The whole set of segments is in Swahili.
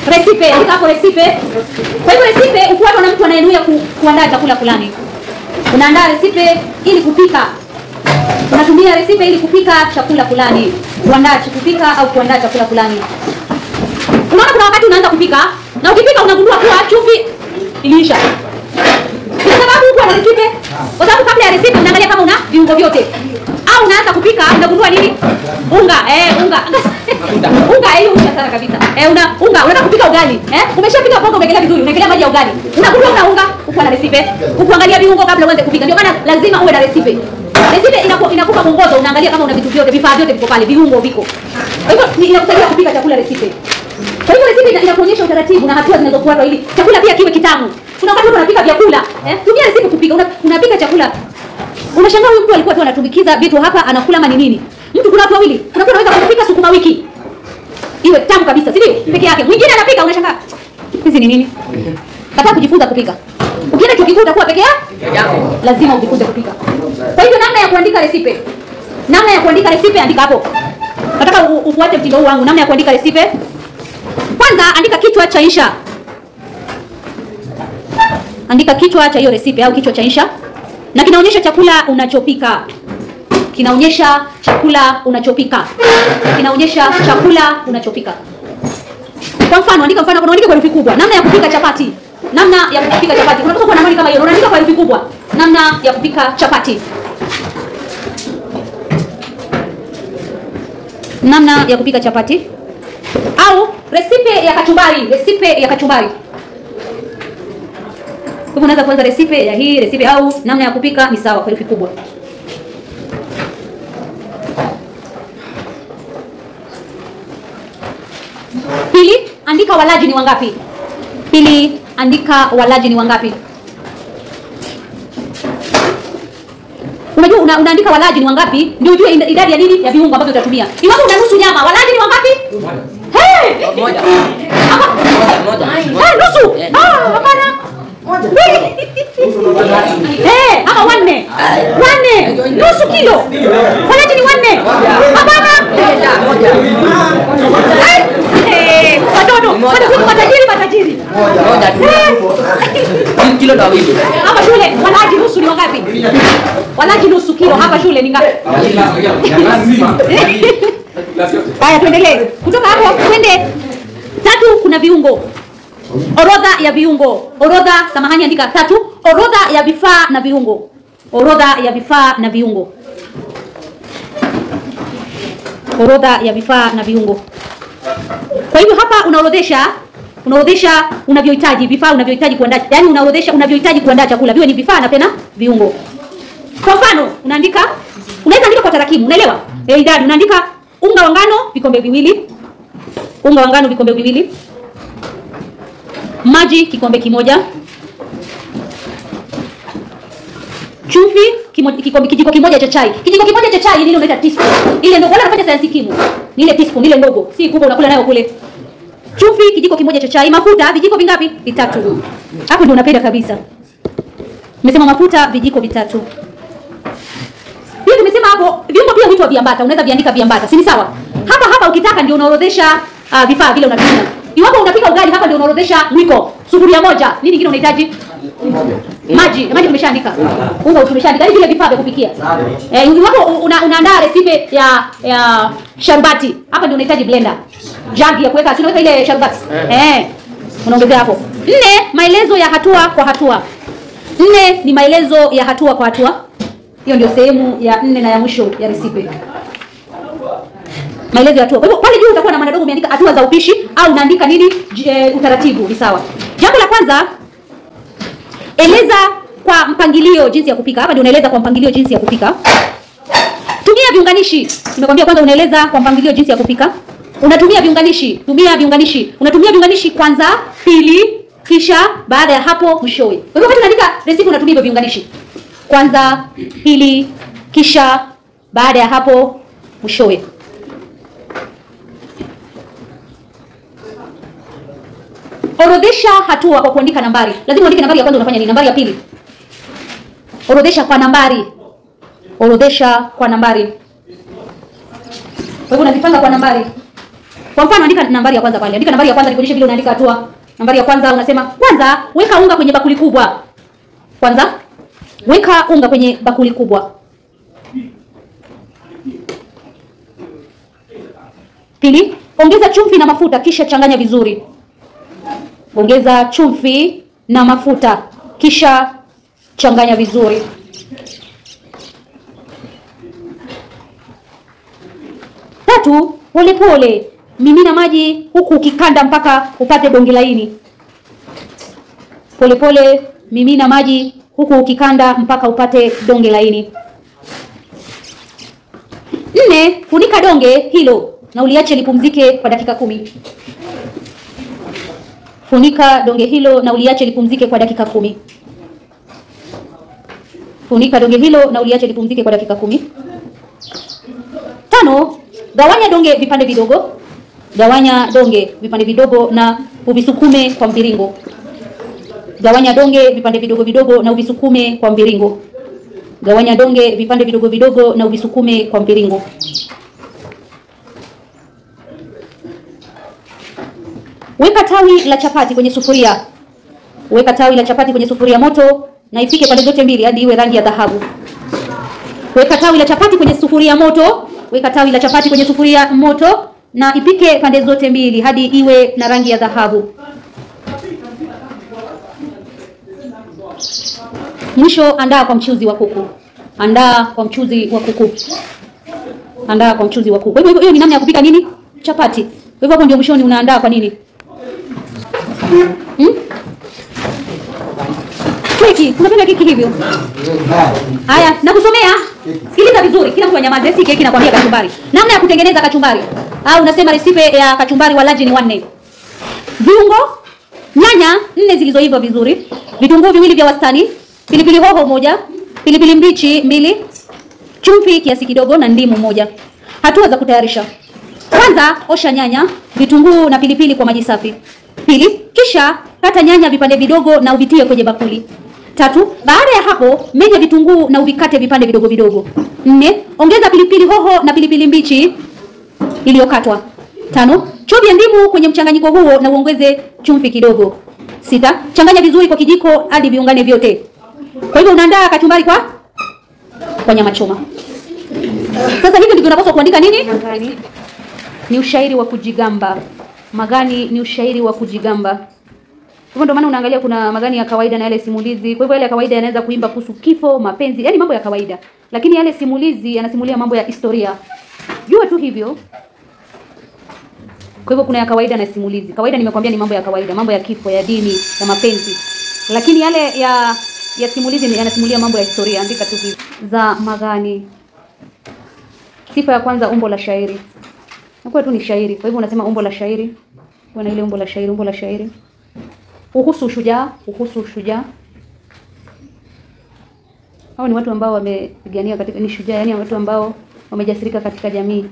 Recipe, andika hapo recipe. Kwa hivyo recipe ufuatwa na mtu anayenuia kuandaa chakula fulani. Unaandaa recipe ili kupika. Unatumia recipe ili kupika chakula fulani. Kupika au kuandaa chakula fulani. Unaona kuna wakati unaanza kupika na ukipika unagundua kuwa chumvi iliisha. Kwa sababu uko na recipe. Kwa sababu kabla ya recipe unaangalia kama una viungo vyote. Au unaanza kupika unagundua nini? Unga. Unga hiyo sana kabisa. Unataka kupika ugali. Umeshapika mboga umegelea vizuri, umegelea maji ya ugali. Unagundua una unga, uko na recipe. Ukuangalia viungo kabla uanze kupika. Ndio maana lazima uwe na recipe. Recipe inakupa mwongozo, unaangalia kama una vitu vyote, vifaa vyote viko pale, viungo viko. Kwa hivyo inakusaidia kupika chakula recipe. Kwa hivyo recipe inakuonyesha utaratibu na hatua zinazofuatwa ili chakula pia kiwe kitamu. Kuna wakati watu wanapika vyakula, tumia recipe kupika. Unapika chakula. Unashangaa huyu mtu alikuwa tu anatumbikiza vitu hapa anakula mani nini? Mtu kuna watu wawili, kuna mtu anaweza kupika sukuma wiki. Iwe tamu kabisa, si ndio? Peke yake. Mwingine anapika unashangaa. Hizi ni nini? Nataka kujifunza kupika. Ukienda chuo kikuu utakuwa peke yako. Lazima ujifunze kupika. Kwa hivyo namna ya kuandika recipe. Namna ya kuandika recipe andika hapo. Nataka ufuate mtindo huu wangu. Namna ya kuandika recipe. Kwanza andika kichwa cha insha. Andika kichwa cha hiyo recipe au kichwa cha insha. Na kinaonyesha chakula unachopika. Kinaonyesha chakula unachopika. Kinaonyesha chakula unachopika. Kwa mfano, andika mfano, unaandika kwa herufi kubwa. Namna ya kupika chapati. Namna ya kupika chapati. Unapaswa kuwa na mali kama hiyo. Unaandika kwa herufi kubwa. Namna ya kupika chapati. Namna ya kupika chapati. Au recipe ya kachumbari. Recipe ya kachumbari. Kwa hivyo unaweza kuanza recipe ya hii, recipe au namna ya kupika ni sawa kwa herufi kubwa. Pili, andika walaji ni wangapi. Pili, andika walaji ni wangapi. Unajua unaandika walaji ni wangapi ndio ujue idadi ya nini ya viungo ambavyo utatumia. Iwapo una nusu nyama, walaji ni wangapi? Moja. Nusu. Hapana. Ama wanne. Nusu kilo. Walaji ni wanne. Hapana. Matajiri. Kilo na wili. Hapa shule walaji nusu ni wangapi? Walaji nusu kilo hapa shule ni ngapi? Haya tuendelee. Kutoka hapo twende 3 kuna viungo. Orodha ya viungo. Samahani andika 3. Orodha ya vifaa na viungo. Orodha ya vifaa na viungo. Orodha ya vifaa na viungo. Kwa hivyo hapa unaorodhesha unavyohitaji, vifaa unavyohitaji kuandaa. Yaani unaorodhesha unavyohitaji kuandaa chakula. Viwe ni vifaa na tena viungo. Kwa mfano, unaweza andika kwa tarakimu, unaelewa? Idadi unaandika unga wa ngano vikombe viwili. Unga wa ngano vikombe viwili. Maji kikombe kimoja. Chumvi kijiko kimoja cha chai. Kijiko kimoja cha chai nini unaita teaspoon. Ile ndio wala unafanya sayansi kimu. Ni ile teaspoon ile ndogo. Si kubwa unakula nayo kule. Chumvi kijiko kimoja cha chai. Mafuta vijiko vingapi? 3. Hapo ndio unapenda kabisa. Nimesema mafuta vijiko 3. Pia tumesema hapo viungo pia huitwa viambata. Unaweza viandika viambata. Si ni sawa? Hapa ukitaka ndio unaorodhesha vifaa vile unatumia. Iwapo unapika ugali hapa ndio unaorodhesha mwiko, sufuria moja. Nini kingine unahitaji? Maji tumeshaandika. Unga tumeshaandika. Hivi vile vifaa vya kupikia. Iwapo unaandaa recipe ya sharubati, hapa ndio unahitaji blender. Jagi ya kuweka, unaweka ile sharubati. Unaongezea hapo. 4 maelezo ya hatua kwa hatua. 4 ni maelezo ya hatua kwa hatua. Hiyo ndio sehemu ya 4 na ya mwisho ya recipe. Maelezo ya hatua. Kwa hivyo pale juu utakuwa na maana dogo umeandika hatua za upishi au unaandika nini utaratibu, ni sawa. Jambo la kwanza, eleza kwa mpangilio jinsi ya kupika. Hapa ndio unaeleza kwa mpangilio jinsi ya kupika. Tumia viunganishi. Nimekwambia kwanza unaeleza kwa mpangilio jinsi ya kupika. Unatumia viunganishi. Unatumia viunganishi kwanza, pili, kisha baada ya hapo mwishowe. Kwa hivyo wakati unaandika recipe unatumia hivyo viunganishi. Kwanza, pili, kisha baada ya hapo mwishowe. Orodhesha hatua kwa kuandika nambari. Lazima uandike nambari ya kwanza unafanya nini? Nambari ya pili. Orodhesha kwa nambari. Kwa hivyo unazipanga kwa nambari. Kwa mfano andika nambari ya kwanza pale. Andika nambari ya kwanza nikuonyeshe vile unaandika hatua. Nambari ya kwanza unasema kwanza weka unga kwenye bakuli kubwa. Kwanza weka unga kwenye bakuli kubwa. Pili, ongeza chumvi na mafuta kisha changanya vizuri. Ongeza chumvi na mafuta kisha changanya vizuri. Tatu, polepole mimina maji huku ukikanda mpaka upate donge laini. Polepole mimina maji huku ukikanda mpaka upate donge laini. 4, funika donge hilo na uliache lipumzike kwa dakika 10. Funika donge hilo na uliache lipumzike kwa dakika 10. Funika donge hilo na uliache lipumzike kwa dakika 10. 5, gawanya donge vipande vidogo. Gawanya donge vipande vidogo na uvisukume kwa mviringo. Gawanya donge vipande vidogo vidogo na uvisukume kwa mviringo. Gawanya donge vipande vidogo vidogo na uvisukume kwa mviringo. Weka tawi la chapati kwenye sufuria. Weka tawi la chapati kwenye sufuria moto na ipike pande zote mbili hadi iwe rangi ya dhahabu. Weka tawi la chapati kwenye sufuria moto. Weka tawi la chapati kwenye sufuria moto na ipike pande zote mbili hadi iwe na rangi ya dhahabu. Mwisho andaa kwa mchuzi wa kuku. Andaa kwa mchuzi wa kuku. Andaa kwa mchuzi wa kuku. Kwa hivyo hiyo ni namna ya kupika nini? Chapati. Kwa hivyo hapo ndio mwishoni unaandaa kwa nini? Keki. Unapenda keki hivyo? Haya, nakusomea. Sikiliza vizuri. Kila mtu anyamaze, si keki nakwambia kachumbari. Namna ya kutengeneza kachumbari. Au unasema recipe ya kachumbari walaji ni 4. Viungo: nyanya 4 zilizoiva vizuri, vitunguu 2 vya wastani, pilipili hoho 1, pilipili mbichi 2, chumvi kiasi kidogo na ndimu 1. Hatua za kutayarisha: kwanza, osha nyanya, vitunguu na pilipili kwa maji safi. Pili, kisha kata nyanya vipande vidogo na uvitie kwenye bakuli. 3, baada ya hapo menya vitunguu na uvikate vipande vidogo vidogo. 4, ongeza pilipili hoho na pilipili mbichi iliyokatwa. 5, chovya ndimu kwenye mchanganyiko huo na uongeze chumvi kidogo. 6, changanya vizuri kwa kijiko hadi viungane vyote. Kwa hivyo unaandaa kachumbari kwa nyama choma. Sasa hivi ndivyo unapaswa kuandika nini? Magani ni ushairi wa kujigamba. Magani ni ushairi wa kujigamba. Hivyo ndio maana unaangalia kuna magani ya kawaida na yale simulizi. Kwa hivyo yale ya kawaida yanaweza kuimba kuhusu kifo, mapenzi, yani mambo ya kawaida. Lakini yale simulizi yanasimulia mambo ya historia. Jua tu hivyo. Kwa hivyo kuna ya kawaida na simulizi. Kawaida nimekwambia ni mambo ya kawaida, mambo ya kifo, ya dini, ya mapenzi. Lakini yale ya simulizi yanasimulia mambo ya historia. Andika tu hivi. Za magani. Sifa ya kwanza, umbo la shairi. Nakuwa tu ni shairi. Kwa hivyo unasema umbo la shairi. Kuna ile umbo la shairi, umbo la shairi. Uhusu ushujaa, uhusu ushujaa. Hao ni watu ambao wamepigania katika ni shujaa, yani watu ambao wamejasirika katika jamii.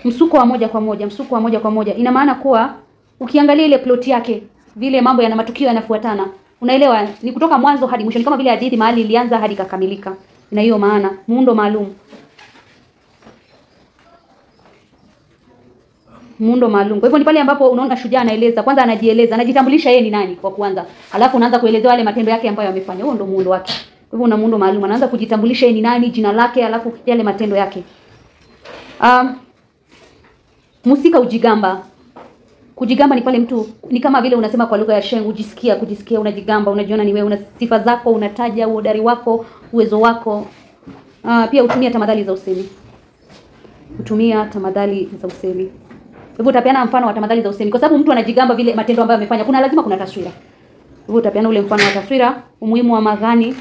Msuko wa moja kwa moja, msuko wa moja kwa moja. Ina maana kuwa ukiangalia ile plot yake, vile mambo yana matukio yanafuatana, unaelewa ni kutoka mwanzo hadi mwisho, ni kama vile hadithi mahali ilianza hadi kakamilika. Ina hiyo maana, muundo maalum. Muundo maalum. Kwa hivyo ni pale ambapo unaona shujaa anaeleza, kwanza anajieleza, anajitambulisha yeye ni nani kwa kwanza. Alafu unaanza kuelezea yale matendo yake ambayo amefanya. Huo ndio muundo wake. Kwa hivyo una muundo maalum. Anaanza kujitambulisha yeye ni nani, jina lake, alafu yale matendo yake. Musika ujigamba. Kujigamba ni pale mtu ni kama vile unasema kwa lugha ya Sheng, kujisikia unajigamba, unajiona ni wewe, una sifa zako, unataja uhodari wako, uwezo wako. Pia utumia tamadhali za usemi. Kutumia tamadhali za usemi. Hivyo utapeana mfano wa tamadhali za usemi kwa sababu mtu anajigamba vile matendo ambayo amefanya. Lazima kuna taswira. Hivyo utapeana ule mfano wa taswira, umuhimu wa magani.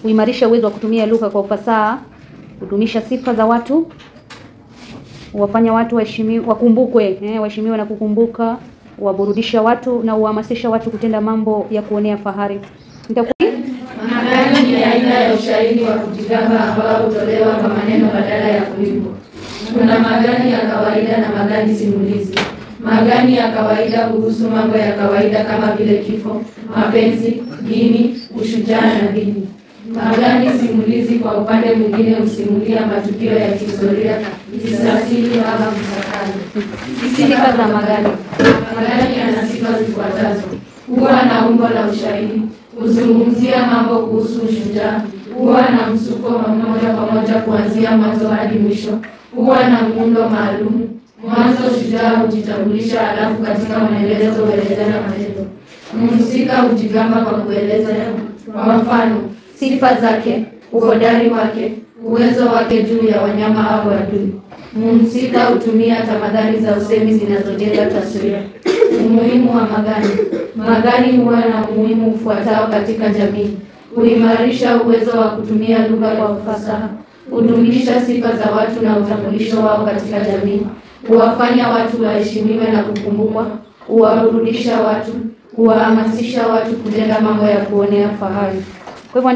Uimarisha uwezo wa kutumia lugha kwa ufasaha, kudumisha sifa za watu, uwafanya watu waheshimiwe, wakumbukwe, waheshimiwe na kukumbuka, uwaburudisha watu na uhamasisha watu kutenda mambo ya kuonea fahari. Magani ni aina ya ushairi wa kujigamba ambao hutolewa kwa maneno badala ya kuimbwa. Kuna magani ya kawaida na magani simulizi. Magani ya kawaida huhusu mambo ya kawaida kama vile kifo, mapenzi, dini, ushujaa na dini. Magani simulizi kwa upande mwingine husimulia matukio ya kihistoria, kisasili ama msakali. Sifa za magani. Magani yana sifa zifuatazo: huwa na umbo la ushahidi, huzungumzia mambo kuhusu ushujaa, huwa na msuko wa moja kwa moja kuanzia mwanzo hadi mwisho, huwa na muundo maalum. Mwanzo shujaa hujitambulisha, halafu katika maelezo huelezea matendo. Mhusika hujigamba kwa kuelezea, kwa mfano, sifa zake, uhodari wake, uwezo wake juu ya wanyama au adui. Mhusika hutumia tamathali za usemi zinazojenga taswira. Umuhimu wa magani. Magani huwa na umuhimu ufuatao katika jamii: huimarisha uwezo wa kutumia lugha kwa ufasaha, hudumisha sifa za watu na utambulisho wao katika jamii, huwafanya watu waheshimiwe na kukumbukwa, huwaburudisha watu, huwahamasisha watu kutenda mambo ya kuonea fahari. Kwa hivyo